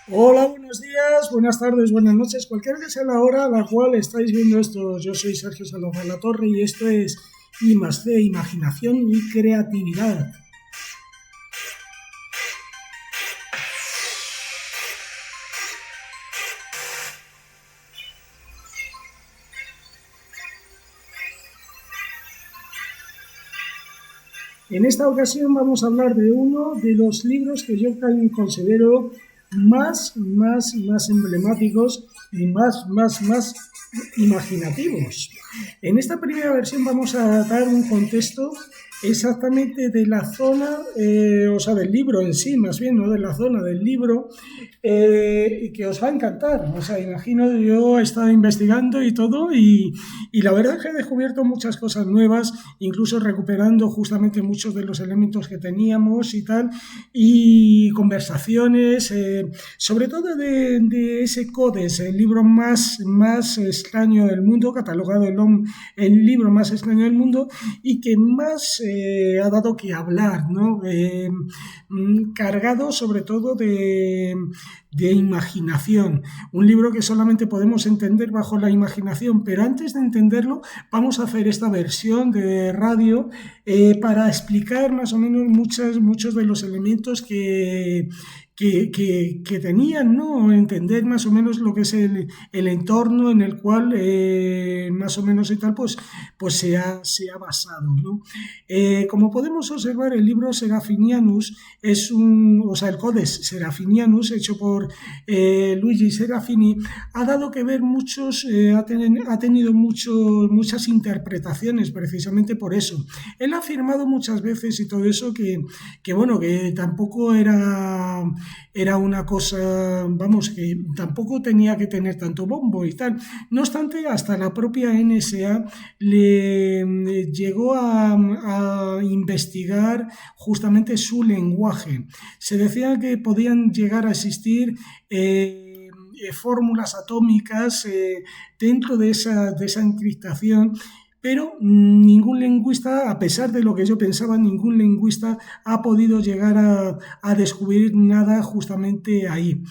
Hola, buenos días, buenas tardes, buenas noches, cualquiera que sea la hora a la cual estáis viendo esto. Yo soy Sergio Salomón La Torre y esto es I más C, Imaginación y Creatividad. En esta ocasión vamos a hablar de uno de los libros que yo considero más emblemáticos y más imaginativos. En esta primera versión vamos a dar un contexto exactamente de la zona, o sea, del libro en sí, más bien, no de la zona del libro, y que os va a encantar. O sea, imagino, yo he estado investigando y todo, y la verdad es que he descubierto muchas cosas nuevas, incluso recuperando justamente muchos de los elementos que teníamos y tal, y conversaciones, sobre todo de ese Codes, el libro más extraño del mundo, catalogado el libro más extraño del mundo y que más ha dado que hablar, ¿no? Cargado sobre todo de imaginación, un libro que solamente podemos entender bajo la imaginación, pero antes de entenderlo vamos a hacer esta versión de radio para explicar más o menos muchos de los elementos que tenían, ¿no? Entender más o menos lo que es el entorno en el cual más o menos y tal, pues se ha basado, ¿no? Como podemos observar, el libro Serafinianus o sea, el Codex Serafinianus, hecho por Luigi Serafini, ha dado que ver ha tenido muchas interpretaciones precisamente por eso. Él ha afirmado muchas veces y todo eso que bueno, que tampoco era una cosa, vamos, que tampoco tenía que tener tanto bombo y tal. No obstante, hasta la propia NSA le llegó a investigar justamente su lenguaje. Se decía que podían llegar a existir fórmulas atómicas dentro de esa encriptación, pero ningún lingüista, a pesar de lo que yo pensaba, ningún lingüista ha podido llegar a descubrir nada justamente ahí.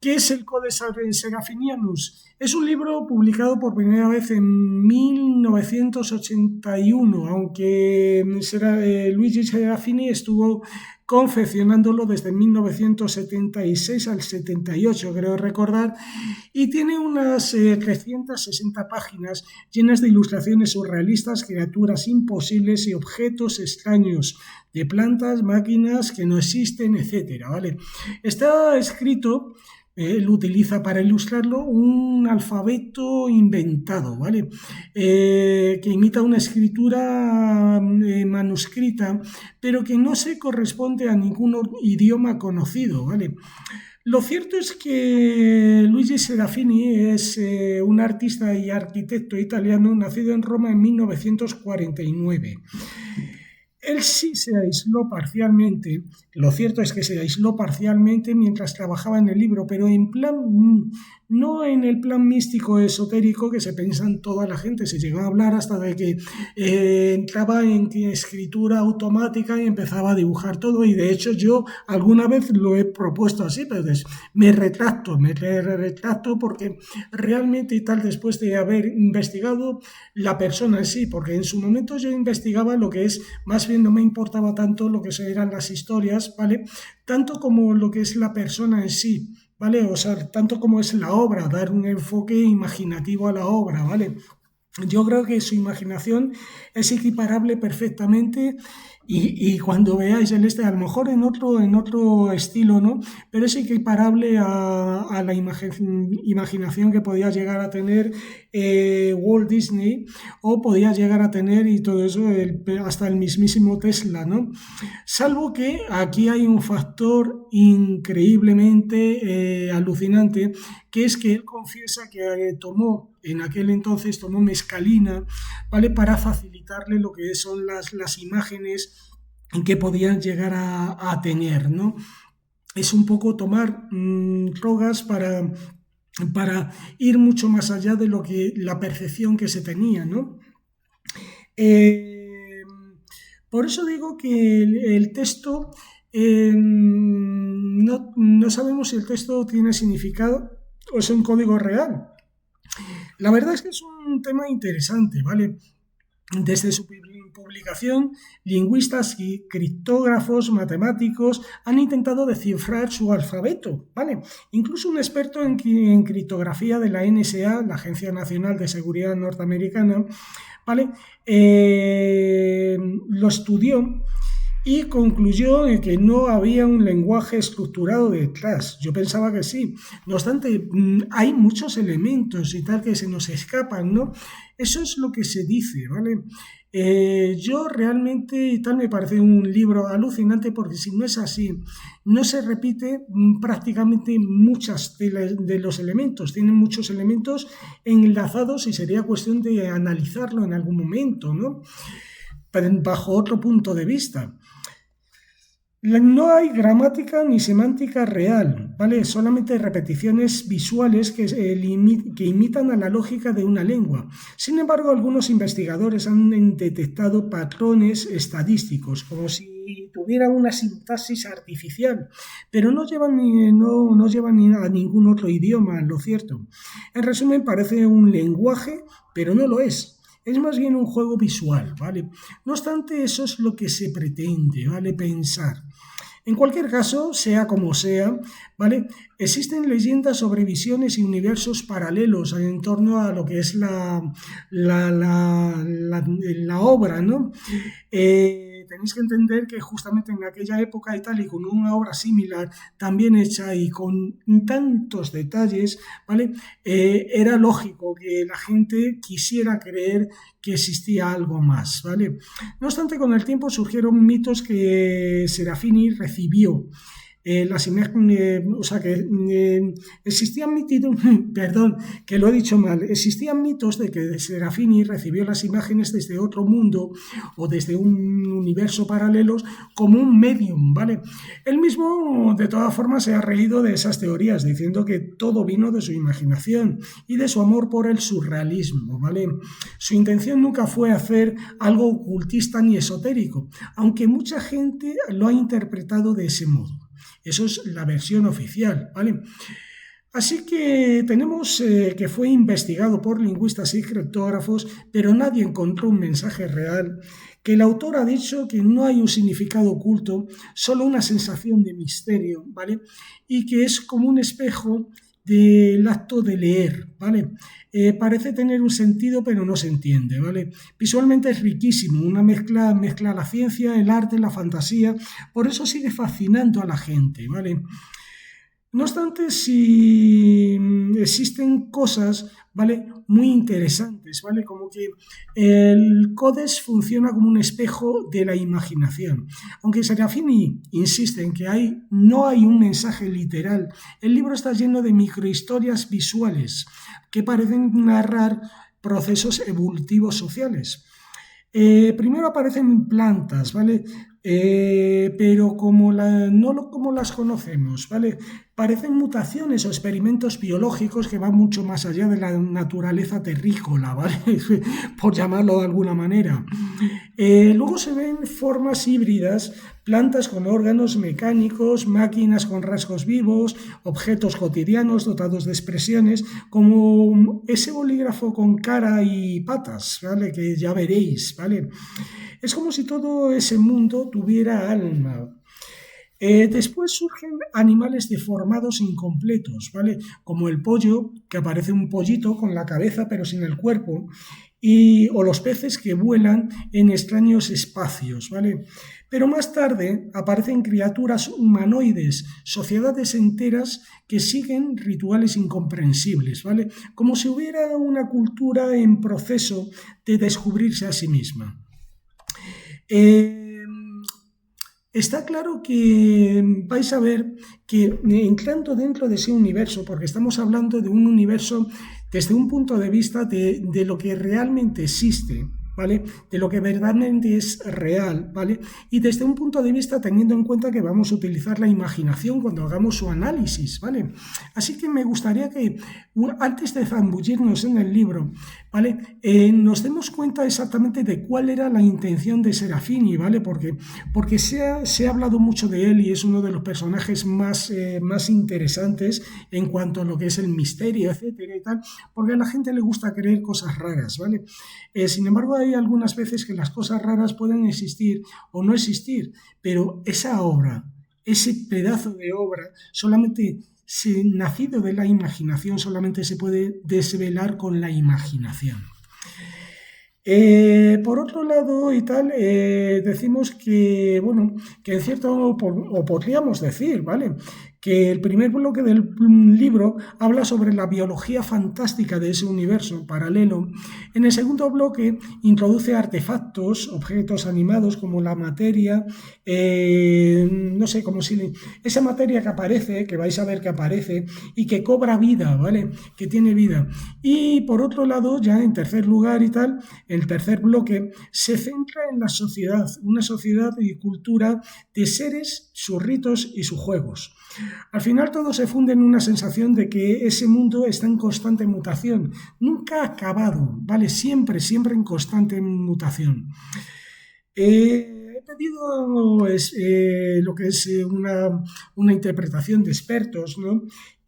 ¿Qué es el Codex Serafinianus? Es un libro publicado por primera vez en 1981, aunque Luigi Serafini estuvo confeccionándolo desde 1976 al 78, creo recordar, y tiene unas 360 páginas llenas de ilustraciones surrealistas, criaturas imposibles y objetos extraños de plantas, máquinas que no existen, etcétera, ¿vale? Está escrito, él utiliza para ilustrarlo un alfabeto inventado, ¿vale? Que imita una escritura manuscrita, pero que no se corresponde a ningún idioma conocido, ¿vale? Lo cierto es que Luigi Serafini es un artista y arquitecto italiano nacido en Roma en 1949. Él sí se aisló parcialmente, lo cierto es que se aisló parcialmente mientras trabajaba en el libro, pero en plan, no en el plan místico esotérico que se piensa en toda la gente, se llegó a hablar hasta de que entraba en escritura automática y empezaba a dibujar todo, y de hecho yo alguna vez lo he propuesto así, pero me retracto porque realmente y tal, después de haber investigado la persona en sí, porque en su momento yo investigaba lo que es, más bien no me importaba tanto lo que eran las historias, ¿vale? Tanto como lo que es la persona en sí, ¿vale? O sea, tanto como es la obra, dar un enfoque imaginativo a la obra, ¿vale? Yo creo que su imaginación es equiparable perfectamente y cuando veáis a lo mejor en otro estilo, ¿no? Pero es equiparable a la imaginación que podía llegar a tener Walt Disney, o podía llegar a tener y todo eso hasta el mismísimo Tesla, ¿no? Salvo que aquí hay un factor increíblemente alucinante, que es que él confiesa que en aquel entonces tomó mescalina, ¿vale? Para facilitarle lo que son las imágenes que podían llegar a tener, ¿no? Es un poco tomar drogas para ir mucho más allá de lo que la percepción que se tenía, ¿no? Eh, por eso digo que el texto no sabemos si el texto tiene significado o es un código real. La verdad es que es un tema interesante, ¿vale? Desde su publicación, lingüistas y criptógrafos, matemáticos han intentado descifrar su alfabeto, ¿vale? Incluso un experto en criptografía de la NSA, la Agencia Nacional de Seguridad Norteamericana, ¿vale? Lo estudió y concluyó que no había un lenguaje estructurado detrás. Yo pensaba que sí. No obstante, hay muchos elementos y tal que se nos escapan, ¿no? Eso es lo que se dice, ¿vale? Yo realmente y tal me parece un libro alucinante porque si no es así, no se repite prácticamente muchas de los elementos. Tienen muchos elementos enlazados y sería cuestión de analizarlo en algún momento, ¿no? Bajo otro punto de vista. No hay gramática ni semántica real, ¿vale? Solamente repeticiones visuales que imitan a la lógica de una lengua. Sin embargo, algunos investigadores han detectado patrones estadísticos, como si tuviera una sintaxis artificial, pero no llevan a ningún otro idioma, lo cierto. En resumen, parece un lenguaje, pero no lo es. Es más bien un juego visual, ¿vale? No obstante, eso es lo que se pretende, ¿vale? Pensar. En cualquier caso, sea como sea, ¿vale? Existen leyendas sobre visiones y universos paralelos en torno a lo que es la obra, ¿no? Tenéis que entender que justamente en aquella época y tal, y con una obra similar, también hecha y con tantos detalles, ¿vale? Era lógico que la gente quisiera creer que existía algo más, ¿vale? No obstante, con el tiempo surgieron mitos que Serafini recibió. Las imágenes, o sea que existían mitos, perdón, que lo he dicho mal, existían mitos de que Serafini recibió las imágenes desde otro mundo o desde un universo paralelo como un medium, ¿vale? Él mismo, de todas formas, se ha reído de esas teorías, diciendo que todo vino de su imaginación y de su amor por el surrealismo, ¿vale? Su intención nunca fue hacer algo ocultista ni esotérico, aunque mucha gente lo ha interpretado de ese modo. Eso es la versión oficial, ¿vale? Así que tenemos que fue investigado por lingüistas y criptógrafos, pero nadie encontró un mensaje real, que el autor ha dicho que no hay un significado oculto, solo una sensación de misterio, ¿vale? Y que es como un espejo del acto de leer, ¿vale? Parece tener un sentido, pero no se entiende, ¿vale? Visualmente es riquísimo, una mezcla la ciencia, el arte, la fantasía, por eso sigue fascinando a la gente, ¿vale? No obstante, si existen cosas, ¿vale? Muy interesantes, ¿vale? Como que el Codex funciona como un espejo de la imaginación. Aunque Serafini insiste en que no hay un mensaje literal, el libro está lleno de microhistorias visuales que parecen narrar procesos evolutivos sociales. Primero aparecen plantas, ¿vale? Pero no como las conocemos, ¿vale? Parecen mutaciones o experimentos biológicos que van mucho más allá de la naturaleza terrícola, ¿vale? Por llamarlo de alguna manera. Luego se ven formas híbridas, plantas con órganos mecánicos, máquinas con rasgos vivos, objetos cotidianos dotados de expresiones, como ese bolígrafo con cara y patas, ¿vale? Que ya veréis, ¿vale? Es como si todo ese mundo tuviera alma. Después surgen animales deformados incompletos, ¿vale? Como el pollo, que aparece un pollito con la cabeza pero sin el cuerpo, o los peces que vuelan en extraños espacios, ¿vale? Pero más tarde aparecen criaturas humanoides, sociedades enteras que siguen rituales incomprensibles, ¿vale? Como si hubiera una cultura en proceso de descubrirse a sí misma. Está claro que vais a ver que entrando dentro de ese universo, porque estamos hablando de un universo desde un punto de vista de lo que realmente existe, ¿vale? De lo que verdaderamente es real, ¿vale? Y desde un punto de vista teniendo en cuenta que vamos a utilizar la imaginación cuando hagamos su análisis, ¿vale? Así que me gustaría que, antes de zambullirnos en el libro, ¿vale? Nos demos cuenta exactamente de cuál era la intención de Serafini, ¿vale? Porque se ha hablado mucho de él y es uno de los personajes más interesantes en cuanto a lo que es el misterio, etcétera y tal, porque a la gente le gusta creer cosas raras, ¿vale? Sin embargo, hay algunas veces que las cosas raras pueden existir o no existir, pero esa obra, ese pedazo de obra, solamente nacido de la imaginación, solamente se puede desvelar con la imaginación. Por otro lado y tal, decimos que, bueno, que en cierto, o podríamos decir, ¿vale? Que el primer bloque del libro habla sobre la biología fantástica de ese universo paralelo. En el segundo bloque introduce artefactos, objetos animados como la materia, no sé, como si esa materia que aparece, que vais a ver que aparece y que cobra vida, ¿vale? Que tiene vida. Y por otro lado, ya en tercer lugar y tal, el tercer bloque se centra en la sociedad, una sociedad y cultura de seres, sus ritos y sus juegos. Al final todo se funde en una sensación de que ese mundo está en constante mutación, nunca acabado, ¿vale? Siempre, siempre en constante mutación. He pedido lo que es una interpretación de expertos, ¿no?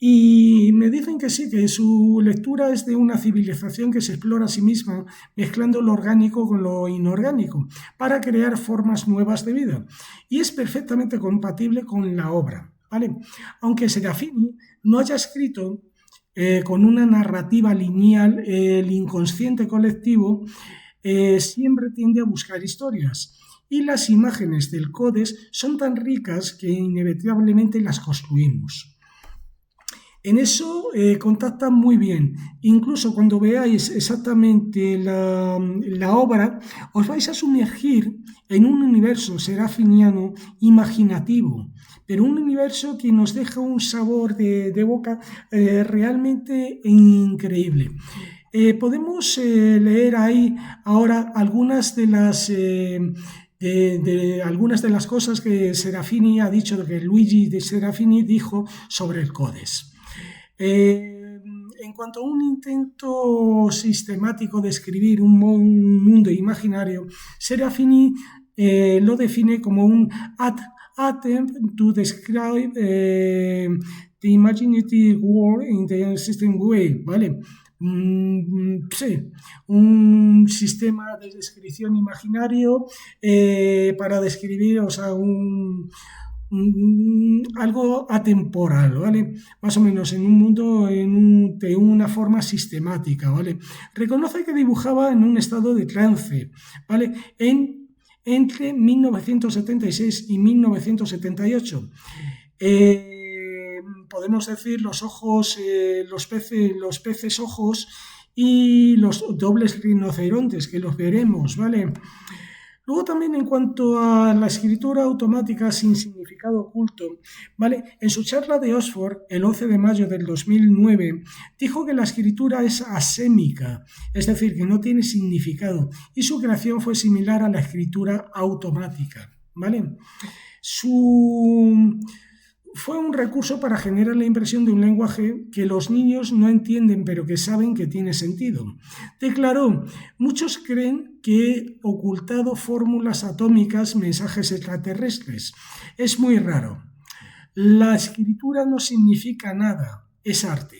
Y me dicen que sí, que su lectura es de una civilización que se explora a sí misma, mezclando lo orgánico con lo inorgánico, para crear formas nuevas de vida. Y es perfectamente compatible con la obra, ¿vale? Aunque Serafini no haya escrito con una narrativa lineal, el inconsciente colectivo siempre tiende a buscar historias. Y las imágenes del Codes son tan ricas que inevitablemente las construimos. En eso contactan muy bien. Incluso cuando veáis exactamente la obra, os vais a sumergir en un universo serafiniano imaginativo, pero un universo que nos deja un sabor de boca realmente increíble. Podemos leer ahí ahora algunas de algunas de las cosas que Serafini ha dicho, que Luigi de Serafini dijo sobre el Codes. En cuanto a un intento sistemático de escribir un mundo imaginario, Serafini lo define como un attempt to describe the imaginative world in the system way, ¿vale? Sí, un sistema de descripción imaginario para describir, o sea, algo atemporal, ¿vale? Más o menos en un mundo de una forma sistemática, ¿vale? Reconoce que dibujaba en un estado de trance, ¿vale? Entre 1976 y 1978. Podemos decir los ojos, los peces ojos y los dobles rinocerontes, que los veremos, ¿vale? Luego también en cuanto a la escritura automática sin significado oculto, ¿vale? En su charla de Oxford, el 11 de mayo del 2009, dijo que la escritura es asémica, es decir, que no tiene significado, y su creación fue similar a la escritura automática, ¿vale? Fue un recurso para generar la impresión de un lenguaje que los niños no entienden pero que saben que tiene sentido. Declaró, muchos creen que he ocultado fórmulas atómicas, mensajes extraterrestres. Es muy raro. La escritura no significa nada, es arte.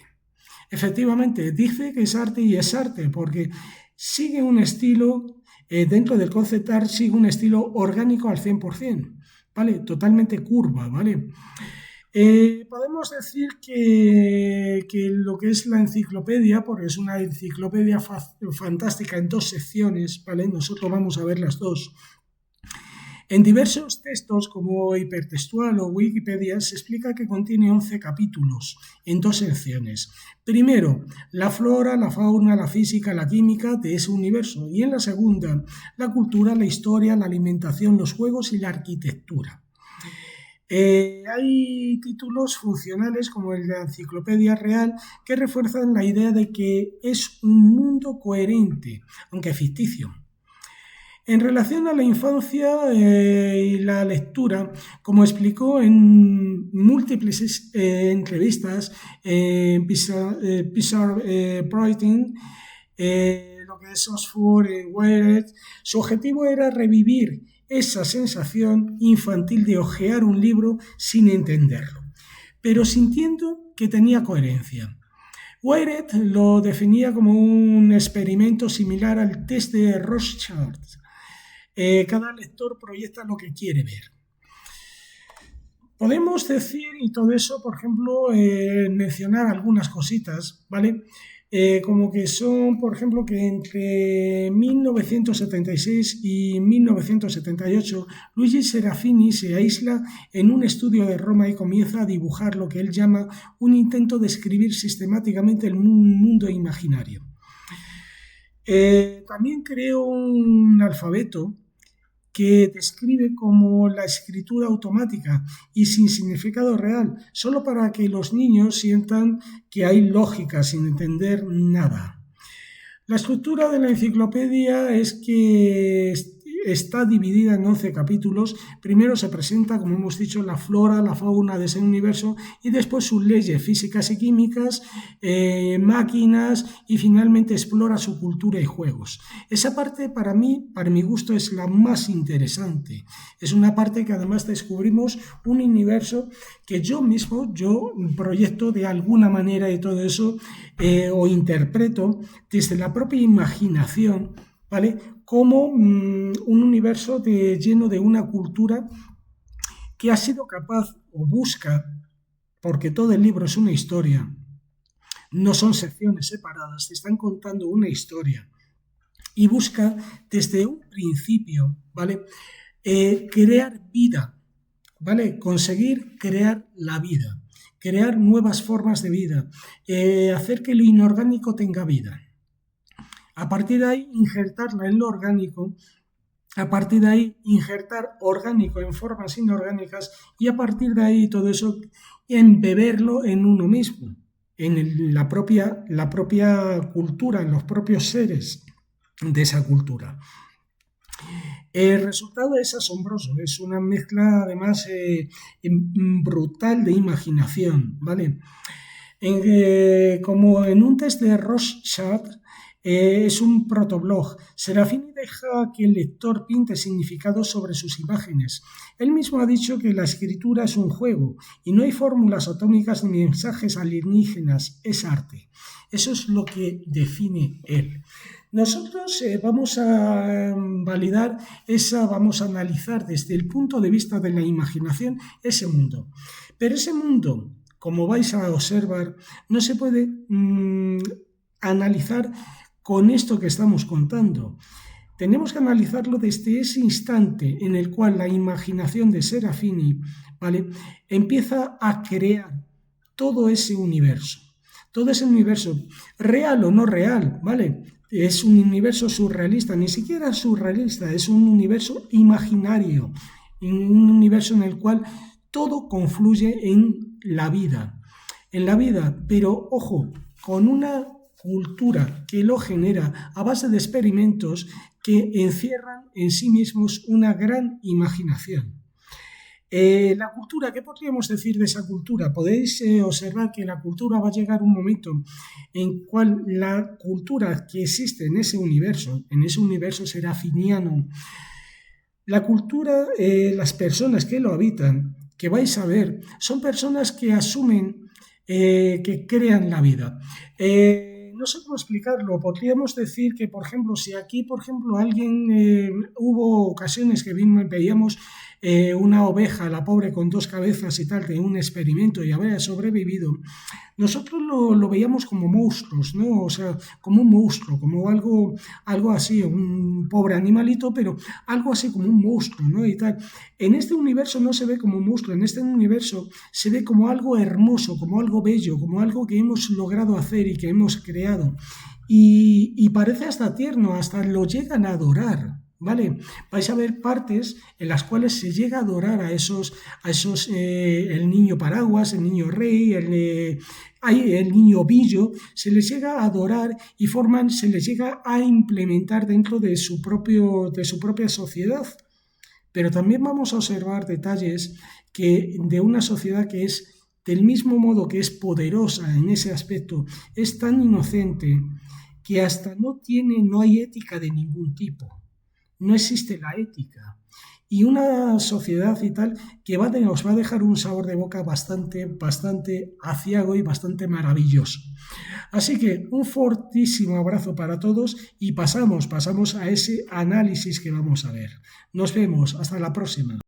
Efectivamente, dice que es arte y es arte porque sigue un estilo, dentro del concept art, sigue un estilo orgánico al 100%, ¿vale? Totalmente curva, ¿vale? Podemos decir que lo que es la enciclopedia, porque es una enciclopedia fantástica en 2 secciones, ¿vale? Nosotros vamos a ver las dos. En diversos textos como Hipertextual o Wikipedia se explica que contiene 11 capítulos en 2 secciones. Primero, la flora, la fauna, la física, la química de ese universo. Y en la segunda, la cultura, la historia, la alimentación, los juegos y la arquitectura. Hay títulos funcionales como el de la Enciclopedia Real que refuerzan la idea de que es un mundo coherente, aunque ficticio. En relación a la infancia y la lectura, como explicó en múltiples entrevistas en Pixar Writing, lo que es Oxford, Wired, su objetivo era revivir esa sensación infantil de hojear un libro sin entenderlo, pero sintiendo que tenía coherencia. Wired lo definía como un experimento similar al test de Rorschach. Cada lector proyecta lo que quiere ver. Podemos decir, y todo eso, por ejemplo, mencionar algunas cositas, ¿vale? Como que son, por ejemplo, que entre 1976 y 1978, Luigi Serafini se aísla en un estudio de Roma y comienza a dibujar lo que él llama un intento de escribir sistemáticamente el mundo imaginario. También creó un alfabeto que describe como la escritura automática y sin significado real, solo para que los niños sientan que hay lógica sin entender nada. La estructura de la enciclopedia es que está dividida en 11 capítulos. Primero se presenta, como hemos dicho, la flora, la fauna de ese universo y después sus leyes físicas y químicas, máquinas y finalmente explora su cultura y juegos. Esa parte para mí, para mi gusto, es la más interesante. Es una parte que además descubrimos un universo que yo proyecto de alguna manera y todo eso o interpreto desde la propia imaginación, ¿vale? Como un universo lleno de una cultura que ha sido capaz o busca, porque todo el libro es una historia, no son secciones separadas, te están contando una historia, y busca desde un principio, ¿vale? Crear vida, ¿vale? Conseguir crear la vida, crear nuevas formas de vida, hacer que lo inorgánico tenga vida. A partir de ahí, injertarla en lo orgánico, a partir de ahí, injertar orgánico en formas inorgánicas y a partir de ahí todo eso, embeberlo en uno mismo, en la propia cultura, en los propios seres de esa cultura. El resultado es asombroso, es una mezcla además brutal de imaginación, ¿vale? Como en un test de Rorschach, es un protoblog. Serafini deja que el lector pinte significados sobre sus imágenes. Él mismo ha dicho que la escritura es un juego y no hay fórmulas atómicas ni mensajes alienígenas, es arte. Eso es lo que define él. Nosotros vamos a validar vamos a analizar desde el punto de vista de la imaginación ese mundo. Pero ese mundo, como vais a observar, no se puede analizar con esto que estamos contando. Tenemos que analizarlo desde ese instante en el cual la imaginación de Serafini, ¿vale?, empieza a crear todo ese universo, real o no real, ¿vale? Es un universo surrealista, ni siquiera surrealista, es un universo imaginario, un universo en el cual todo confluye en la vida, pero ojo, con una cultura que lo genera a base de experimentos que encierran en sí mismos una gran imaginación. La cultura, ¿qué podríamos decir de esa cultura? Podéis observar que la cultura va a llegar un momento en cual la cultura que existe en ese universo serafiniano, la cultura, las personas que lo habitan, que vais a ver, son personas que asumen que crean la vida. No sé cómo explicarlo, podríamos decir que, por ejemplo, si aquí, hubo ocasiones que veíamos una oveja, la pobre con 2 cabezas y tal, de un experimento y había sobrevivido, nosotros lo veíamos como monstruos, ¿no? O sea, como un monstruo, como algo así, un pobre animalito, pero algo así como un monstruo, ¿no? Y tal. En este universo no se ve como un monstruo, en este universo se ve como algo hermoso, como algo bello, como algo que hemos logrado hacer y que hemos creado. Y parece hasta tierno, hasta lo llegan a adorar, ¿vale? Vais a ver partes en las cuales se llega a adorar a esos el niño paraguas, el niño rey, el niño billo, se les llega a adorar y se les llega a implementar dentro de su propia sociedad. Pero también vamos a observar detalles de una sociedad que es, del mismo modo que es poderosa en ese aspecto, es tan inocente que hasta no hay ética de ningún tipo. No existe la ética. Y una sociedad y tal que nos va a dejar un sabor de boca bastante aciago y bastante maravilloso. Así que un fortísimo abrazo para todos y pasamos a ese análisis que vamos a ver. Nos vemos, hasta la próxima.